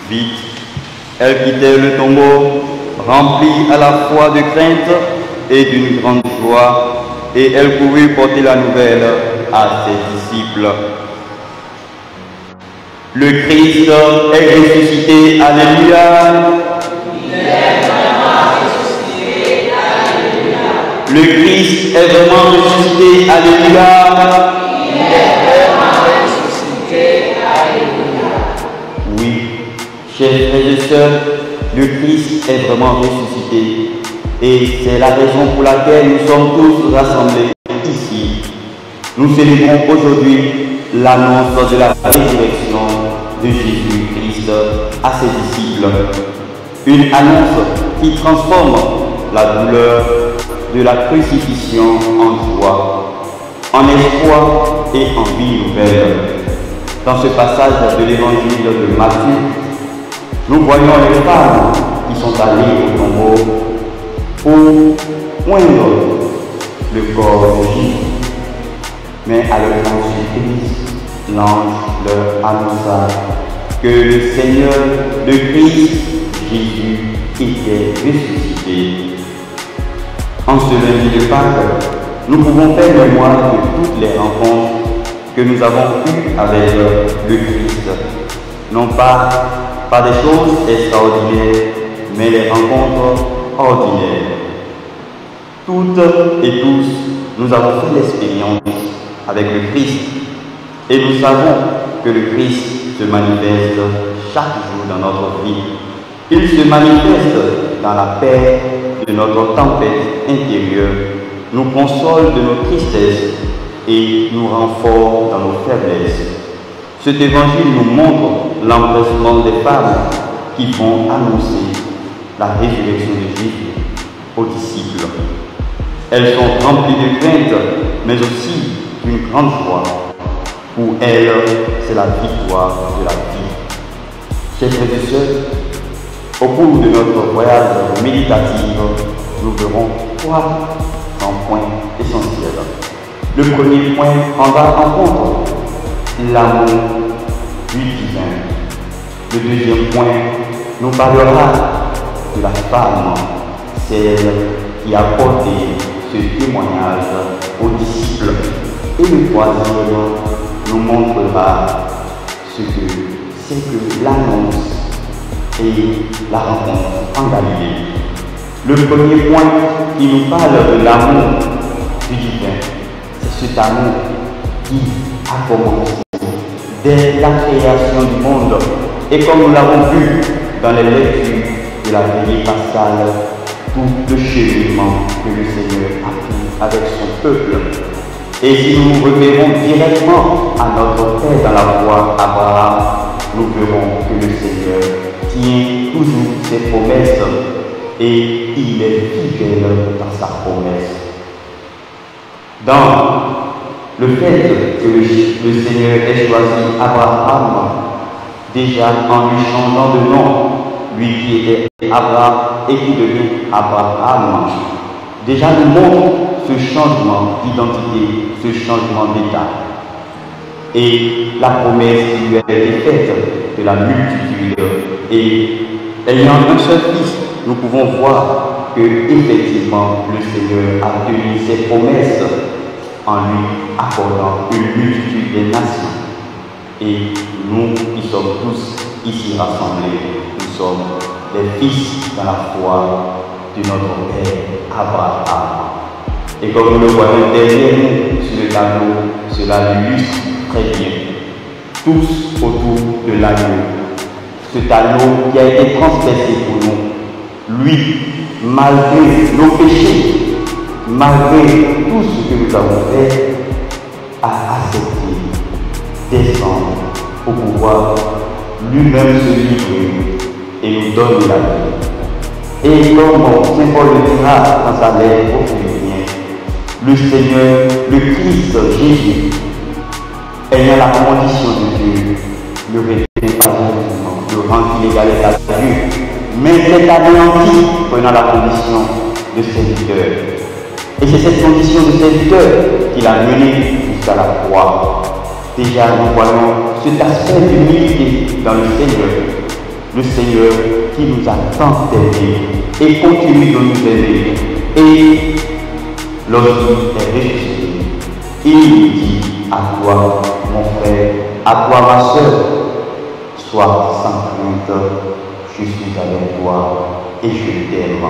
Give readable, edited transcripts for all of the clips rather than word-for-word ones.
Vite, elle quittait le tombeau, remplie à la fois de crainte et d'une grande joie, et elle courut porter la nouvelle à ses disciples. Le Christ est ressuscité, alléluia. Il est vraiment ressuscité, alléluia. Le Christ est vraiment ressuscité, alléluia. Il est vraiment ressuscité, alléluia. Oui, chers frères et sœurs, le Christ est vraiment ressuscité. Et c'est la raison pour laquelle nous sommes tous rassemblés ici. Nous célébrons aujourd'hui l'annonce de la résurrection de Jésus-Christ à ses disciples. Une annonce qui transforme la douleur de la crucifixion en joie, en espoir et en vie nouvelle. Dans ce passage de l'évangile de Matthieu, nous voyons les femmes qui sont allées au tombeau pour poindre le corps de Jésus. Mais à leur grande surprise, l'ange leur annonça que le Seigneur, le Christ, Jésus, était ressuscité. En ce lundi de Pâques, nous pouvons faire mémoire de toutes les rencontres que nous avons eues avec le Christ. Non pas par des choses extraordinaires, mais les rencontres ordinaires. Toutes et tous, nous avons fait l'expérience avec le Christ et nous savons que le Christ se manifeste chaque jour dans notre vie. Il se manifeste dans la paix de notre tempête intérieure, nous console de nos tristesses et nous rend forts dans nos faiblesses. Cet évangile nous montre l'empressement des femmes qui vont annoncer la résurrection de Jésus aux disciples. Elles sont remplies de crainte, mais aussi d'une grande joie. Pour elles, c'est la victoire de la vie. Chers frères et sœurs, au cours de notre voyage méditatif, nous verrons trois grands points essentiels. Le premier point prendra en compte l'amour du divin. Le deuxième point nous parlera de la femme, celle qui a porté ce témoignage aux disciples. Et le troisième nous montrera ce que c'est que l'annonce et la rencontre en Galilée. Le premier point qui nous parle de l'amour du divin, c'est cet amour qui a commencé dès la création du monde. Et comme nous l'avons vu dans les lectures de la veillée pascale, tout le cheminement que le Seigneur a fait avec son peuple. Et si nous nous référons directement à notre Père dans la foi, Abraham, nous verrons que le Seigneur tient toujours ses promesses et il est fidèle dans sa promesse. Dans le fait que le Seigneur ait choisi Abraham, déjà en lui changeant de nom, lui qui était Abraham et qui devient Abraham, déjà nous montre ce changement d'identité, ce changement d'état. Et la promesse qui lui a été faite de la multitude. Et ayant un seul fils, nous pouvons voir que effectivement le Seigneur a tenu ses promesses en lui accordant une multitude des nations. Et nous qui sommes tous ici rassemblés, nous sommes les fils dans la foi de notre Père Abraham. Et comme nous le voyons derrière nous sur le tableau, cela l'illustre très bien. Tous autour de l'agneau. Ce tableau qui a été transpercé pour nous. Lui, malgré nos péchés, malgré tout ce que nous avons fait, a accepté descendre pour pouvoir lui-même se livrer et nous donner la vie. Et comme Saint Paul le dira dans sa lettre aux Philippiens, le Seigneur, le Christ Jésus, ayant la condition de Dieu, ne répète pas directement, le rang qu'il égalait à Dieu, mais s'est anéanti prenant la condition de serviteur. Et c'est cette condition de serviteur qui l'a mené jusqu'à la croix. Déjà, nous voyons cet aspect d'humilité dans le Seigneur. le Seigneur qui nous a tant aimés et continue de nous aimer. Et lorsqu'il est ressuscité, il nous dit à toi, mon frère, à toi, ma soeur, sois sans crainte, je suis avec toi et je t'aime.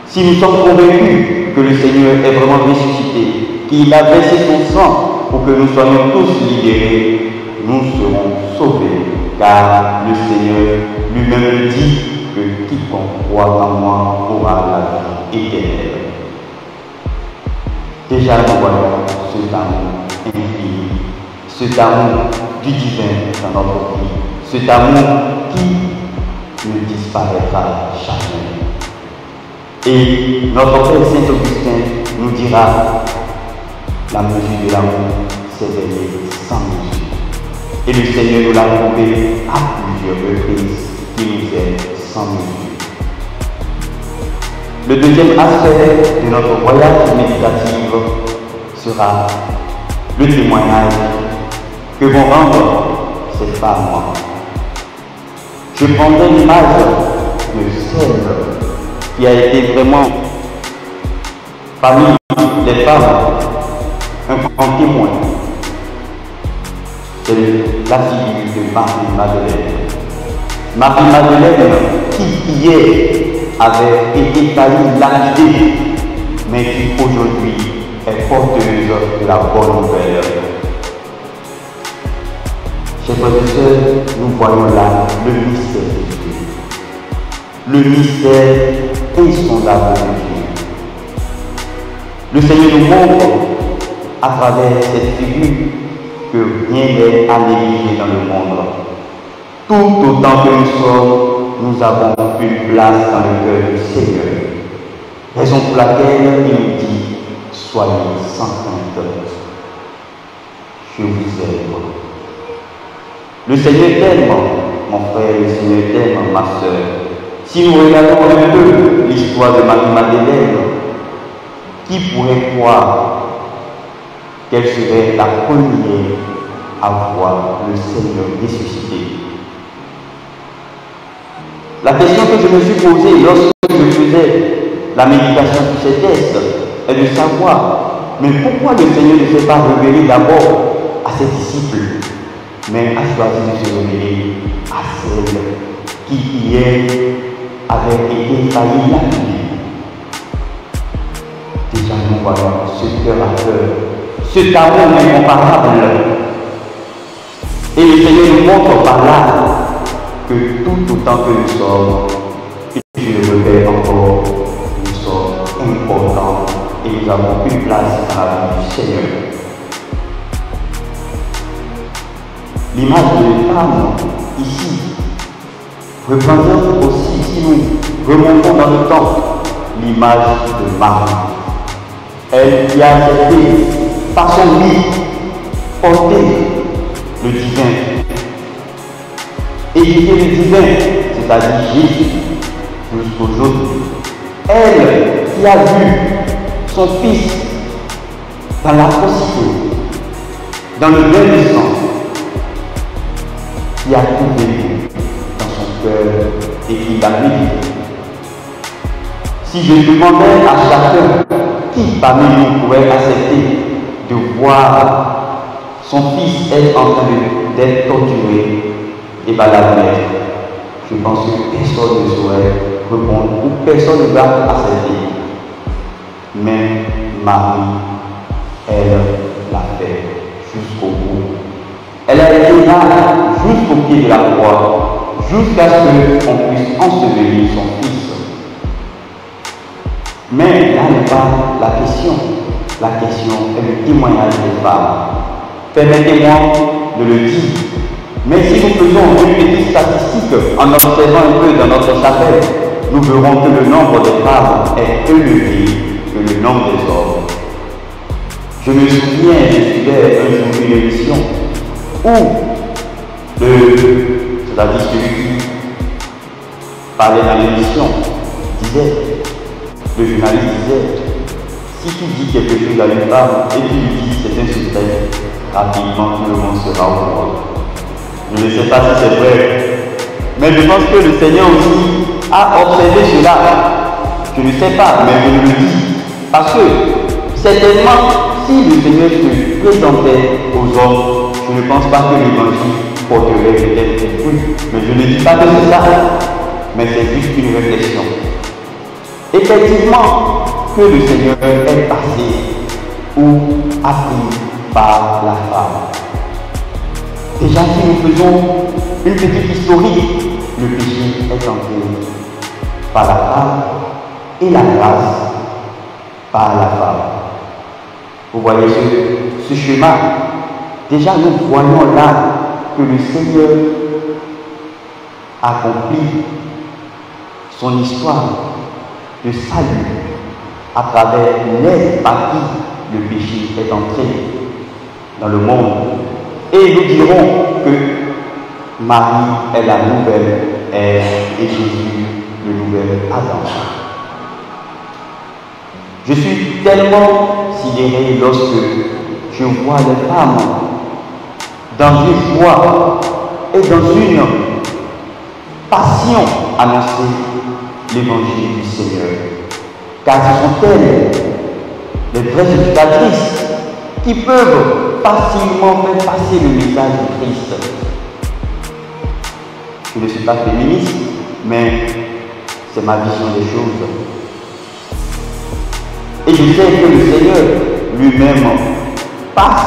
Si nous sommes convaincus que le Seigneur est vraiment ressuscité, qu'il a versé son sang pour que nous soyons tous libérés, nous serons sauvés, car le Seigneur lui-même dit que quiconque croit en moi aura la vie éternelle. Déjà nous voyons cet amour infini, cet amour du divin dans notre vie, cet amour qui ne disparaîtra jamais. Et notre Père Saint-Augustin nous dira, la mesure de l'amour, c'est d'aimer sans mesure. Et le Seigneur nous l'a prouvé à plusieurs reprises qu'il nous aime sans mesure. Le deuxième aspect de notre voyage méditatif sera le témoignage que vont rendre ces femmes. Je prendrai l'image de celle qui a été vraiment parmi les femmes un grand témoin. C'est la figure de Marie-Madeleine. Marie-Madeleine qui hier avait été faillie, lapidée, mais qui aujourd'hui est porteuse de la bonne nouvelle. Chers frères et sœurs, nous voyons là le mystère de Dieu. Le mystère insondable de Dieu. Le Seigneur nous montre à travers cette figure que rien n'est à négliger dans le monde. Tout autant que nous sommes, nous avons une place dans le cœur du Seigneur. Raison pour laquelle il nous dit, soyez sans crainte. Je vous aime. Le Seigneur t'aime, mon frère, le Seigneur t'aime, ma soeur. Si nous regardons un peu l'histoire de Marie-Madeleine, qui pourrait croire qu'elle serait la première à voir le Seigneur ressuscité? La question que je me suis posée lorsque je faisais la méditation sur ces textes est de savoir, mais pourquoi le Seigneur ne s'est pas révélé d'abord à ses disciples, mais a choisi de se révéler à celle qui hier avait été faillie la nuit? Déjà nous voyons ce cœur à cœur, cet amour incomparable. Et le Seigneur nous montre par là que tout autant que nous sommes, et je le répète encore, nous sommes importants et nous avons une place dans la vie du Seigneur. L'image de femme ici représente aussi, si nous remontons dans le temps, l'image de Marie. Elle qui a accepté par son lit porter le divin. Éviter le divin, c'est-à-dire Jésus, jusqu'aujourd'hui. Elle qui a vu son fils dans l'atrocité, dans le bain du sang, qui a tout vécu dans son cœur et qui l'a médité. Si je demandais à chacun qui parmi nous pourrait accepter de voir son fils être en train d'être torturé, et bien la mère, je pense que personne ne saurait répondre ou personne ne va accepter. Mais Marie, elle l'a fait jusqu'au bout. Elle a été là jusqu'au pied de la croix, jusqu'à ce qu'on puisse ensevelir son fils. Mais là n'est pas la question. La question est le témoignage des femmes. Permettez-moi de le dire. Mais si nous faisons une petite statistique en observant un peu dans notre chapelle, nous verrons que le nombre de femmes est élevé que le nombre des hommes. Je me souviens, je suivais un jour une émission où c'est-à-dire celui qui parlait dans l'émission disait, le journaliste disait, si tu dis quelque chose à une femme et tu lui dis c'est un secret, rapidement tout le monde sera au courant. Je ne sais pas si c'est vrai, Mais je pense que le Seigneur aussi a observé cela. Je ne sais pas, mais je le dis. Parce que, certainement, si le Seigneur se présentait aux hommes, je ne pense pas que l'évangile porterait peut-être des fruits. Mais je ne dis pas que c'est ça, mais c'est juste une réflexion. Effectivement, que le Seigneur est passé ou appris par la femme. Déjà, si nous faisons une petite historique, le péché est entré par la femme et la grâce par la femme. Vous voyez ce schéma. Déjà, nous voyons là que le Seigneur accomplit son histoire de salut à travers les par qui le péché est entré dans le monde. Et nous dirons que Marie est la nouvelle Ève et Jésus le nouvel Adam. Je suis tellement sidéré lorsque je vois les femmes dans une joie et dans une passion annoncer l'évangile du Seigneur. Car ce sont elles, les vraies éducatrices, qui peuvent facilement faire passer le message de Christ. Je ne suis pas féministe, mais c'est ma vision des choses. Et je sais que le Seigneur lui-même passe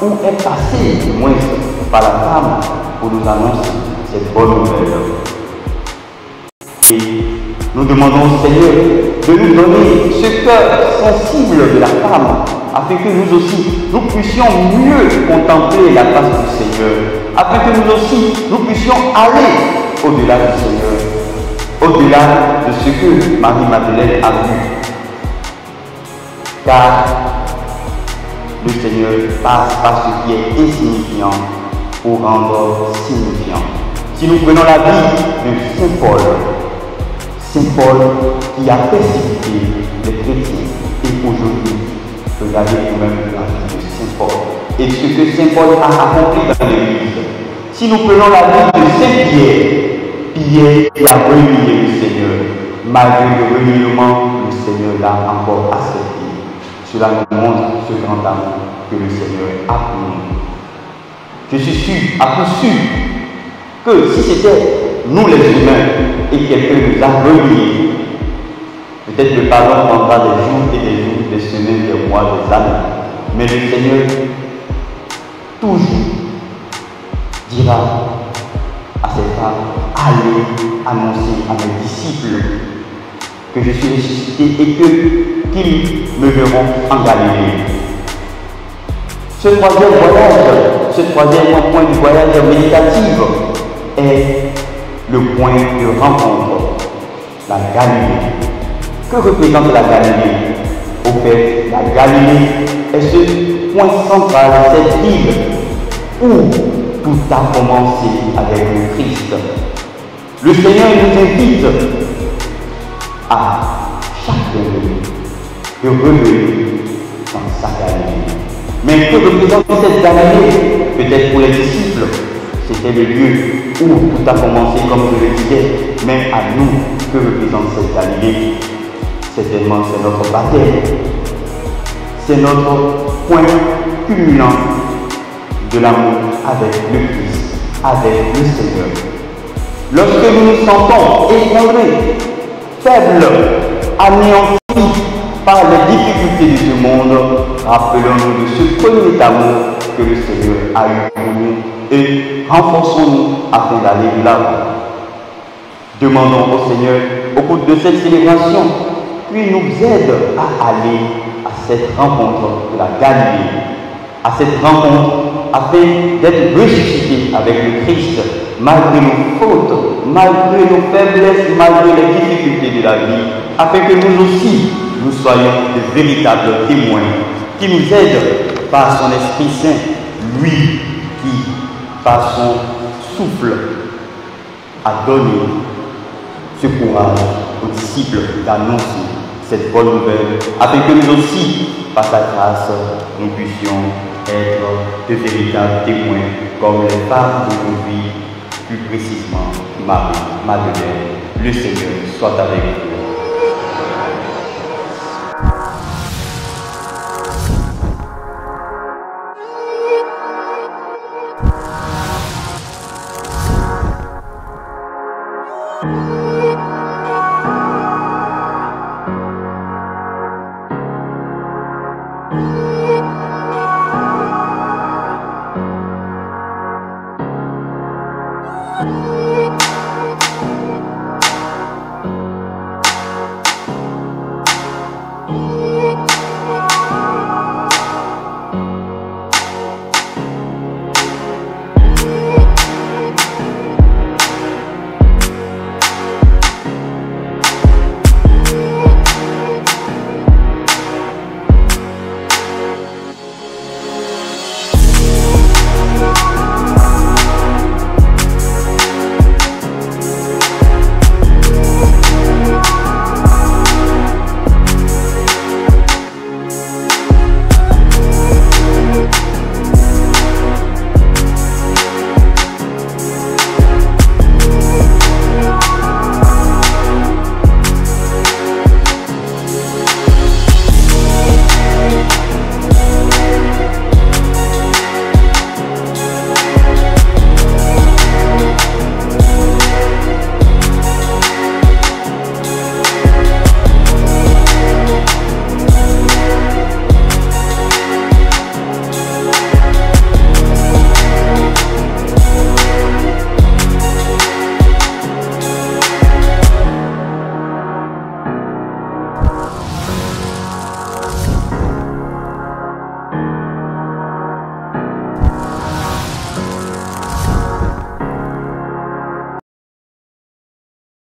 ou est passé, du moins par la femme, pour nous annoncer cette bonne nouvelle. Et nous demandons au Seigneur de nous donner ce cœur sensible de la femme, afin que nous aussi, nous puissions mieux contempler la face du Seigneur, afin que nous aussi, nous puissions aller au-delà du Seigneur, au-delà de ce que Marie-Madeleine a vu. Car le Seigneur passe par ce qui est insignifiant pour rendre signifiant. Si nous prenons la vie de Saint Paul qui a persécuté les chrétiens, et aujourd'hui, regardez vous-même la vie de Saint Paul et ce que Saint Paul a accompli dans l'Église. Si nous prenons la vie de Saint Pierre, Pierre a renié le Seigneur. Malgré le reniement, le Seigneur l'a encore accepté. Cela nous montre ce grand amour que le Seigneur a pour nous. Je suis sûr, à coup sûr, que si c'était nous les humains et quelqu'un nous a reniés, peut-être le pardon prendra des jours et des jours, des semaines, des mois, des années. Mais le Seigneur, toujours, dira à cette femme, allez annoncer à mes disciples que je suis ressuscité et qu'ils me verront en Galilée. Ce troisième voyage, ce troisième point du voyage méditatif est le point de rencontre, la Galilée. Que représente la Galilée? Au fait, la Galilée est ce point central, cette île où tout a commencé avec le Christ. Le Seigneur nous invite à chacun de revenir dans sa Galilée. Mais que représente cette Galilée? Peut-être pour les disciples, c'était le lieu où tout a commencé, comme je le disais. Mais à nous, que représente cette Galilée? Certainement, c'est notre baptême. C'est notre point culminant de l'amour avec le Christ, avec le Seigneur. Lorsque nous nous sentons effondrés, faibles, anéantis par les difficultés de ce monde, rappelons-nous de ce premier amour que le Seigneur a eu pour nous et renforçons-nous afin d'aller de l'avant. Demandons au Seigneur, au cours de cette célébration, qu'il nous aide à aller à cette rencontre de la Galilée, à cette rencontre afin d'être ressuscités avec le Christ, malgré nos fautes, malgré nos faiblesses, malgré les difficultés de la vie, afin que nous aussi, nous soyons de véritables témoins, qui nous aident par son Esprit Saint, lui qui, par son souffle, a donné ce courage aux disciples d'annoncer cette bonne nouvelle, afin que nous aussi, par sa grâce, nous puissions être de véritables témoins, comme les femmes d'aujourd'hui, plus précisément Marie, Madeleine, le Seigneur soit avec vous. Amen.